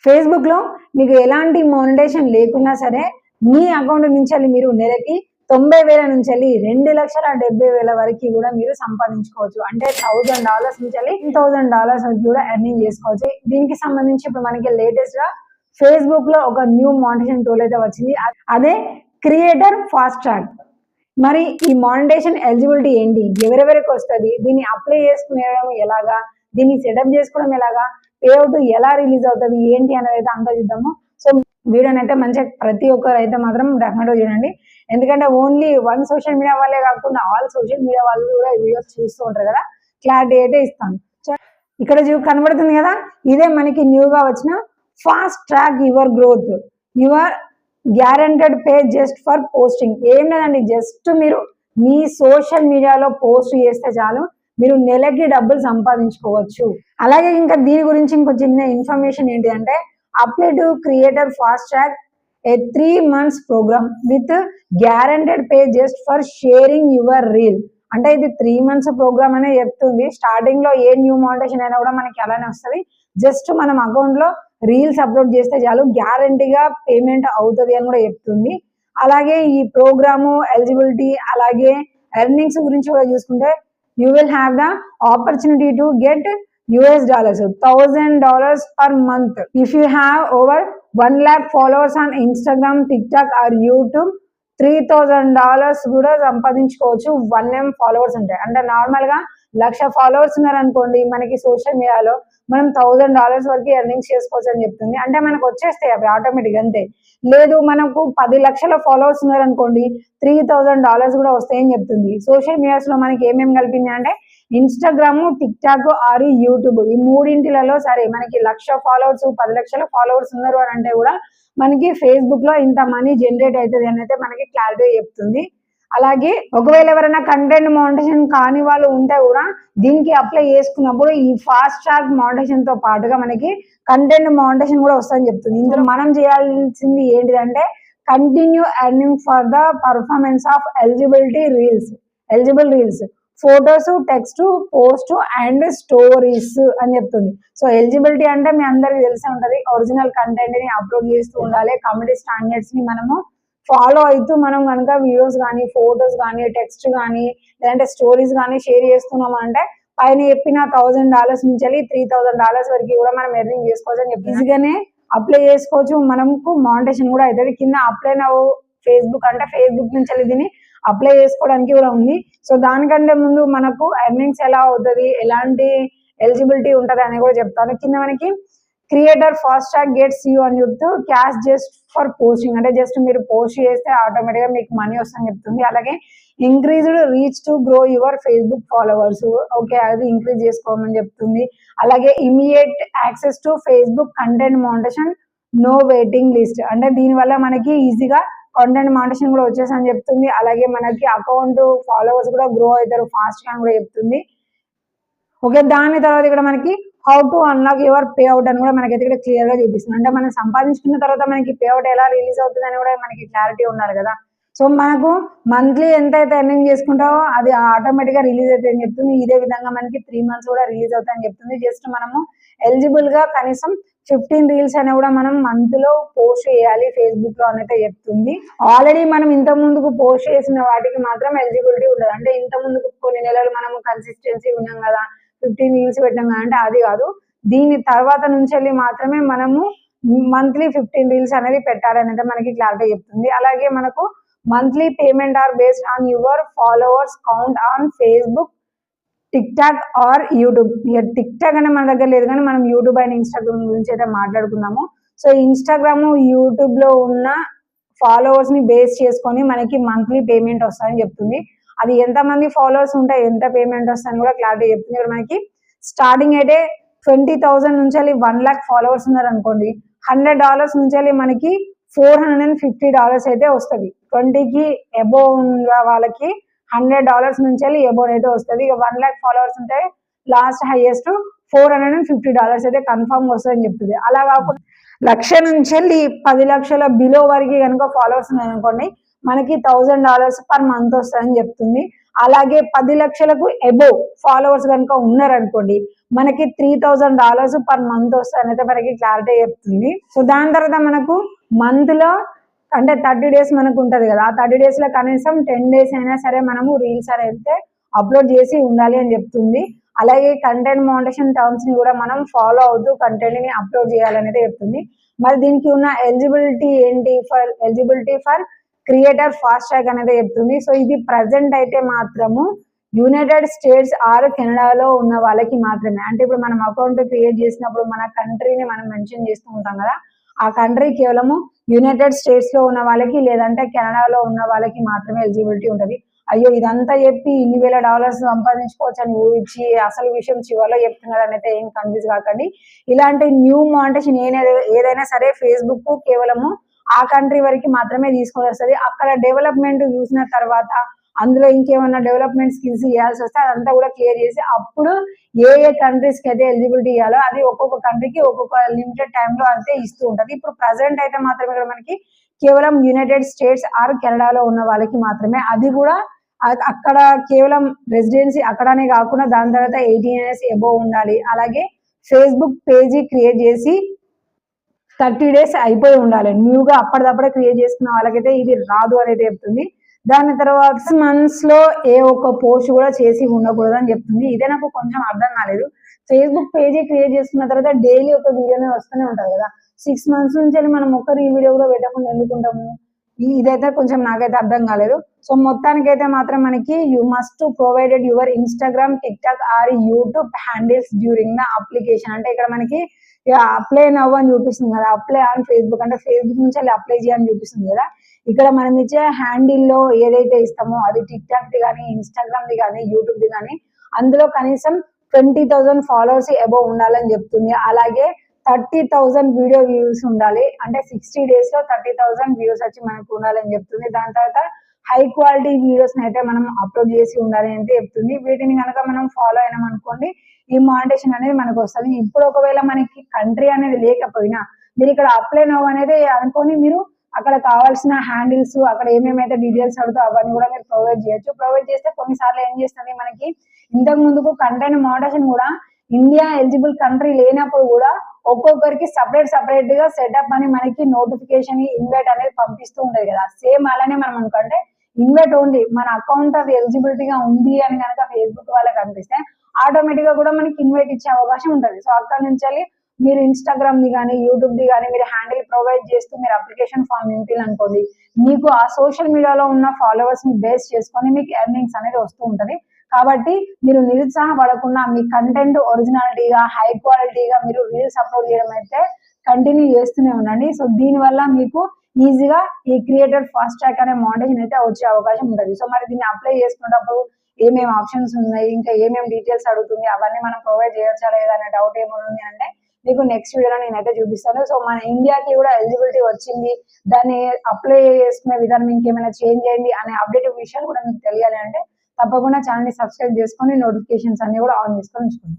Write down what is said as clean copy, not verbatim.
ఫేస్బుక్లో మీకు ఎలాంటి మానిటైజేషన్ లేకున్నా సరే మీ అకౌంట్ నుంచి మీరు నెలకి 90,000 నుంచి $2,70,000 వరకు కూడా మీరు సంపాదించుకోవచ్చు. అంటే $1,000 నుంచి $10,000 వరకు కూడా ఎర్నింగ్ చేసుకోవచ్చు. దీనికి సంబంధించి ఇప్పుడు మనకి లేటెస్ట్ గా ఫేస్బుక్ లో ఒక న్యూ మానిటైజేషన్ టూల్ అయితే వచ్చింది. అదే క్రియేటర్ ఫాస్ట్ ట్రాక్. మరి ఈ మానిటైజేషన్ ఎలిజిబిలిటీ ఏంటి, ఎవరెవరికి వస్తుంది, దీన్ని అప్లై చేసుకునేయడం ఎలాగా, దీన్ని సెటప్ చేసుకోవడం ఎలాగా, పేఅవుట్ ఎలా రిలీజ్ అవుతుంది ఏంటి అనేది అయితే అంతా చూద్దాము. సో వీడియోని అయితే మంచిగా ప్రతి ఒక్కరు అయితే మాత్రం డెఫినెట్గా చూడండి. ఎందుకంటే ఓన్లీ వన్ సోషల్ మీడియా వాళ్ళే కాకుండా ఆల్ సోషల్ మీడియా వాళ్ళు కూడా వీడియోస్ చూస్తూ ఉంటారు కదా, క్లారిటీ అయితే ఇస్తాను. సో ఇక్కడ కనబడుతుంది కదా, ఇదే మనకి న్యూగా వచ్చిన fast track your growth, your guaranteed pay just for posting. ఏం లేదండి, జస్ట్ మీరు మీ సోషల్ మీడియాలో పోస్ట్ చేస్తే చాలు మీరు నెలకి డబ్బులు సంపాదించుకోవచ్చు. అలాగే ఇంకా దీని గురించి ఇంకో చిన్న ఇన్ఫర్మేషన్ ఏంటిదంటే, apply to creator fast track a 3 months program with guaranteed pay just for sharing your reel. అంటే ఇది 3 months ప్రోగ్రామ్ అనే చెప్తుంది. స్టార్టింగ్ లో ఏ న్యూ మానిటైజేషన్ అయినా కూడా మనకి అలానే వస్తుంది. జస్ట్ మనం అకౌంట్ లో రీల్స్ అప్లోడ్ చేస్తే చాలు గ్యారంటీగా పేమెంట్ అవుతుంది అని కూడా చెప్తుంది. అలాగే ఈ ప్రోగ్రాము ఎలిజిబిలిటీ అలాగే ఎర్నింగ్స్ గురించి కూడా చూసుకుంటే, you will have the opportunity to get $1,000 per month if you have over 1 lakh followers on Instagram, TikTok or YouTube. $3,000 కూడా సంపాదించుకోవచ్చు 1M ఫాలోవర్స్ ఉంటాయి. అంటే నార్మల్ గా 1,00,000 ఫాలోవర్స్ ఉన్నారనుకోండి మనకి సోషల్ మీడియాలో, మనం $1,000 వరకు ఎర్నింగ్స్ చేసుకోవచ్చు అని చెప్తుంది. అంటే మనకు వచ్చేస్తాయి అవి ఆటోమేటిక్ అంతే. లేదు మనకు 10 లక్షల ఫాలోవర్స్ ఉన్నారనుకోండి $3,000 కూడా వస్తాయని చెప్తుంది. సోషల్ మీడియాస్ లో మనకి ఏమేమి కలిపింది అంటే Instagram, tick talk or YouTube, ఈ మూడింటిలలో సరే మనకి 1,00,000 ఫాలోవర్స్ 10 లక్షల ఫాలోవర్స్ ఉన్నారు అని అంటే కూడా మనకి ఫేస్బుక్ లో ఇంత మనీ జనరేట్ అవుతుంది అని అయితే మనకి క్లారిటీ చెప్తుంది. అలాగే ఒకవేళ ఎవరైనా కంటెంట్ మానిటైజేషన్ కాని వాళ్ళు ఉంటే కూడా దీనికి అప్లై చేసుకున్నప్పుడు ఈ ఫాస్ట్ ట్రాక్ మానిటైజేషన్ తో పాటుగా మనకి కంటెంట్ మానిటైజేషన్ కూడా వస్తుందని చెప్తుంది. ఇందులో మనం చేయాల్సింది ఏంటిదంటే continue earning for the performance of eligible reels, photos, text, post and stories అని చెప్తుంది. సో ఎలిజిబిలిటీ అంటే మీ అందరికి తెలిసే ఉంటది, ఒరిజినల్ కంటెంట్ ని అప్లోడ్ చేస్తూ ఉండాలి, కమ్యూనిటీ స్టాండర్డ్స్ ని మనము ఫాలో అవుతూ మనం కనుక వీడియోస్ కానీ ఫోటోస్ కానీ టెక్స్ట్ కానీ లేదంటే స్టోరీస్ కానీ షేర్ చేస్తున్నాం అంటే పైన చెప్పిన $1,000 నుంచి $3,000 వరకు కూడా మనం ఎర్నింగ్ చేసుకోవచ్చు అని చెప్పి ఈజీగానే అప్లై చేసుకోవచ్చు. మనకు మానిటైజేషన్ కూడా అవుతుంది. కింద అప్లై నౌ ఫేస్బుక్ అంటే ఫేస్బుక్ నుంచి దీన్ని అప్లై చేసుకోవడానికి కూడా ఉంది. సో దానికంటే ముందు మనకు ఎర్నింగ్స్ ఎలా అవుతుంది, ఎలాంటి ఎలిజిబిలిటీ ఉంటుంది అని కూడా చెప్తాను. కింద మనకి creator fast track gets you అని చెప్తూ క్యాష్ జస్ట్ ఫర్ పోస్టింగ్, అంటే జస్ట్ మీరు పోస్ట్ చేస్తే ఆటోమేటిక్ గా మీకు మనీ వస్తుందని చెప్తుంది. అలాగే increased reach to grow your Facebook followers, okay అది ఇంక్రీజ్ చేసుకోమని చెప్తుంది. అలాగే immediate access to Facebook content monetization, no waiting list, అంటే దీనివల్ల మనకి ఈజీగా కంటెంట్ మానిటైజేషన్ కూడా వచ్చేసని చెప్తుంది. అలాగే మనకి అకౌంట్ ఫాలోవర్స్ కూడా గ్రో అవుతారు ఫాస్ట్ గా కూడా చెప్తుంది. ఓకే దాని తర్వాత ఇక్కడ మనకి how to unlock your pay out అని కూడా మనకైతే ఇక్కడ క్లియర్ గా చూపిస్తుంది. అంటే మనం సంపాదించుకున్న తర్వాత మనకి పే అవుట్ ఎలా రిలీజ్ అవుతుంది అని కూడా మనకి క్లారిటీ ఉండాలి కదా. సో మనకు మంత్లీ ఎంత అయితే ఎర్నింగ్ చేసుకుంటావో అది ఆటోమేటిక్ గా రిలీజ్ అవుతుంది అని చెప్తుంది. ఇదే విధంగా మనకి 3 months కూడా రిలీజ్ అవుతాయని చెప్తుంది. జస్ట్ మనము ఎలిజిబుల్ గా కనీసం 15 రీల్స్ అయినా కూడా మనం మంత్ లో పోస్ట్ చేయాలి ఫేస్బుక్ లో అయితే చెప్తుంది. ఆల్రెడీ మనం ఇంత ముందుకు పోస్ట్ చేసిన వాటికి మాత్రం ఎలిజిబిలిటీ ఉండదు. అంటే ఇంత ముందుకు కొన్ని నెలలు మనము కన్సిస్టెన్సీ ఉన్నాం కదా, 15 రీల్స్ పెట్టాం కదా అంటే అది కాదు. దీని తర్వాత నుంచి మాత్రమే మనము మంత్లీ 15 రీల్స్ అనేది పెట్టాలని అయితే మనకి క్లారిటీ చెప్తుంది. అలాగే మనకు monthly payment are based on your followers count on Facebook, tick talk or YouTube. ఇక టిక్ టాక్ అనే మన దగ్గర లేదు కానీ మనం యూట్యూబ్ అండ్ ఇన్స్టాగ్రామ్ గురించి అయితే మాట్లాడుకుందాము. సో ఇన్స్టాగ్రామ్, యూట్యూబ్ లో ఉన్న ఫాలోవర్స్ ని బేస్ చేసుకొని మనకి మంత్లీ పేమెంట్ వస్తుందని చెప్తుంది. అది ఎంత మంది ఫాలోవర్స్ ఉంటే ఎంత పేమెంట్ వస్తుందని కూడా క్లారిటీ చెప్తుంది. ఇక్కడ మనకి స్టార్టింగ్ అయితే 20,000 నుంచి 1 lakh ఫాలోవర్స్ ఉన్నారు అనుకోండి, $100 నుంచి మనకి $450 అయితే వస్తుంది. 20కి అబోవ్ ఉన్న వాళ్ళకి $100 నుంచి అబోవ్ అయితే వస్తుంది. ఇక 1 lakh ఫాలోవర్స్ ఉంటే లాస్ట్ హైయెస్ట్ $450 అయితే కన్ఫర్మ్ వస్తుందని చెప్తుంది. అలా కాకుండా 1,00,000 నుంచి 10 లక్షల బిలో వరకు కనుక ఫాలోవర్స్ ఉన్నాయనుకోండి మనకి $1,000 per month వస్తుందని చెప్తుంది. అలాగే 10 లక్షలకు అబోవ్ ఫాలోవర్స్ కనుక ఉన్నారనుకోండి, మనకి $3000 పర్ మంత్ వస్తాయి అయితే మనకి క్లారిటీ చెప్తుంది. సో దాని తర్వాత మనకు మంత్ లో అంటే 30 డేస్ మనకు ఉంటది కదా, ఆ 30 డేస్ లో కనీసం 10 డేస్ అయినా సరే మనము రీల్స్ అయితే అప్లోడ్ చేసి ఉండాలి అని చెప్తుంది. అలాగే కంటెంట్ మోనిటైజేషన్ టర్మ్స్ ని కూడా మనం ఫాలో అవుతూ కంటెంట్ ని అప్లోడ్ చేయాలనేది చెప్తుంది. మరి దీనికి ఉన్న ఎలిజిబిలిటీ ఏంటి? Eligibility for creator fast track అనేది చెప్తుంది. సో ఇది ప్రజెంట్ అయితే మాత్రము యునైటెడ్ స్టేట్స్ ఆర్ కెనడాలో ఉన్న వాళ్ళకి మాత్రమే. అంటే ఇప్పుడు మనం అకౌంట్ క్రియేట్ చేసినప్పుడు మన కంట్రీని మనం మెన్షన్ చేస్తూ ఉంటాం కదా, ఆ కంట్రీ కేవలము యునైటెడ్ స్టేట్స్ లో ఉన్న వాళ్ళకి లేదంటే కెనడాలో ఉన్న వాళ్ళకి మాత్రమే ఎలిజిబిలిటీ ఉంటుంది. అయ్యో ఇదంతా చెప్పి ఇన్ని వేల డాలర్స్ సంపాదించుకోవచ్చు అని ఊహించి అసలు విషయం చివరిలో చెప్తున్నారు అని అయితే ఏం కన్ఫ్యూజ్ కాకండి. ఇలాంటి న్యూ మానిటైజేషన్ ఏదైనా సరే ఫేస్బుక్ కేవలము ఆ కంట్రీ వరకు మాత్రమే తీసుకొని వస్తుంది. అక్కడ డెవలప్మెంట్ చూసిన తర్వాత అందులో ఇంకేమన్నా డెవలప్మెంట్ స్కిల్స్ ఇవ్వాల్సి వస్తే అదంతా కూడా క్లియర్ చేసి అప్పుడు ఏ కంట్రీస్ కి అయితే ఎలిజిబిలిటీ ఇవ్వాలో అది ఒక్కొక్క కంట్రీకి ఒక్కొక్క లిమిటెడ్ టైంలో అయితే ఇస్తూ ఉంటది. ఇప్పుడు ప్రజెంట్ అయితే మాత్రం ఇక్కడ మనకి కేవలం యునైటెడ్ స్టేట్స్ ఆర్ కెనడాలో ఉన్న వాళ్ళకి మాత్రమే, అది కూడా అక్కడ కేవలం రెసిడెన్సీ అక్కడనే కాకుండా దాని తర్వాత 18 ఇయర్స్ అబోవ్ ఉండాలి. అలాగే ఫేస్బుక్ పేజీ క్రియేట్ చేసి 30 డేస్ అయిపోయి ఉండాలి. న్యూగా అప్పటిదప్పుడే క్రియేట్ చేసుకున్న వాళ్ళకైతే ఇది రాదు అనేది చెప్తుంది. దాని తర్వాత 6 months లో ఏ ఒక్క పోస్ట్ కూడా చేసి ఉండకూడదు అని చెప్తుంది. ఇదే నాకు కొంచెం అర్థం కాలేదు. ఫేస్బుక్ పేజీ క్రియేట్ చేసుకున్న తర్వాత డైలీ ఒక వీడియోనే వస్తూనే ఉంటుంది కదా, 6 months నుంచి మనం ఒక్క వీడియో కూడా పెట్టకుండా ఎందుకుంటాము? ఇదైతే కొంచెం నాకైతే అర్థం కాలేదు. సో మొత్తానికైతే మాత్రం మనకి you must provided your Instagram, TikTok or YouTube handles during the application. అంటే ఇక్కడ మనకి అప్లై నవ్ అని చూపిస్తుంది కదా, అప్లై ఆన్ ఫేస్బుక్ అంటే ఫేస్బుక్ నుంచి అప్లై చేయని చూపిస్తుంది కదా. ఇక్కడ మనం ఇచ్చే హ్యాండిల్లో ఏదైతే ఇస్తామో అది టిక్టాక్ ది కానీ, ఇన్స్టాగ్రామ్ ది కానీ, యూట్యూబ్ ది కానీ అందులో కనీసం 20,000 ఫాలోవర్స్ అబోవ్ ఉండాలని చెప్తుంది. అలాగే 30,000 వీడియో వ్యూస్ ఉండాలి. అంటే 60 days లో 30,000 వ్యూస్ వచ్చి మనకు ఉండాలని చెప్తుంది. దాని తర్వాత హై క్వాలిటీ వీడియోస్ అయితే మనం అప్లోడ్ చేసి ఉండాలి అని చెప్తుంది. వీటిని కనుక మనం ఫాలో అయినాం అనుకోండి ఈ మానిటైజేషన్ అనేది మనకు వస్తుంది. ఇప్పుడు ఒకవేళ మనకి కంట్రీ అనేది లేకపోయినా మీరు ఇక్కడ అప్లై నవ్ అనేది అనుకొని మీరు అక్కడ కావాల్సిన హ్యాండిల్స్ అక్కడ ఏమేమైతే డీటెయిల్స్ అడుగుతో అవన్నీ కూడా మీరు ప్రొవైడ్ చేయొచ్చు. ప్రొవైడ్ చేస్తే కొన్నిసార్లు ఏం చేస్తుంది మనకి ఇంతకు ముందుకు కంటెంట్ మోడరేషన్ కూడా ఇండియా ఎలిజిబుల్ కంట్రీ లేనప్పుడు కూడా ఒక్కొక్కరికి సపరేట్ గా సెటప్ అని మనకి నోటిఫికేషన్ ఇన్వైట్ అనేది పంపిస్తూ ఉండేది కదా. సేమ్ అలానే మనం అనుకుంటే ఇన్వైట్ ఓన్లీ మన అకౌంట్ అది ఎలిజిబిలిటీగా ఉంది అని కనుక ఫేస్బుక్ వాళ్ళకి అనిపిస్తే ఆటోమేటిక్ గా కూడా మనకి ఇన్వైట్ ఇచ్చే అవకాశం ఉంటుంది. సో అక్కడ నుంచి మీరు ఇన్స్టాగ్రామ్ ది కానీ, యూట్యూబ్ ది కానీ మీరు హ్యాండిల్ ప్రొవైడ్ చేస్తూ మీరు అప్లికేషన్ ఫామ్ నింపాలనుకోండి, మీకు ఆ సోషల్ మీడియాలో ఉన్న ఫాలోవర్స్ ని బేస్ చేసుకొని మీకు ఎర్నింగ్స్ అనేది వస్తూ ఉంటది. కాబట్టి మీరు నిరుత్సాహపడకుండా మీ కంటెంట్ ఒరిజినాలిటీగా హై క్వాలిటీగా మీరు రీల్స్ అప్లోడ్ చేయడం అయితే కంటిన్యూ చేస్తూనే ఉండండి. సో దీని వల్ల మీకు ఈజీగా ఈ క్రియేటర్ ఫాస్ట్ ట్రాక్ అనే మానిటైజేషన్ అయితే వచ్చే అవకాశం ఉంటుంది. సో మరి దీన్ని అప్లై చేసుకున్నప్పుడు ఏమేమి ఆప్షన్స్ ఉన్నాయి, ఇంకా ఏమేమి డీటెయిల్స్ అడుగుతుంది, అవన్నీ మనం ప్రొవైడ్ చేయొచ్చా లేదా అనే డౌట్ ఏమైనా అంటే మీకు నెక్స్ట్ వీడియోలో నేనైతే చూపిస్తాను. సో మన ఇండియాకి కూడా ఎలిజిబిలిటీ వచ్చింది, దాన్ని అప్లై చేసుకునే విధానం ఇంకేమైనా చేంజ్ అయింది అనే అప్డేట్ విషయాలు కూడా మీకు తెలియాలి అంటే తప్పకుండా ఛానల్ ని సబ్స్క్రైబ్ చేసుకొని నోటిఫికేషన్స్ అన్ని కూడా ఆన్ చేసుకొని ఉంచుకోండి.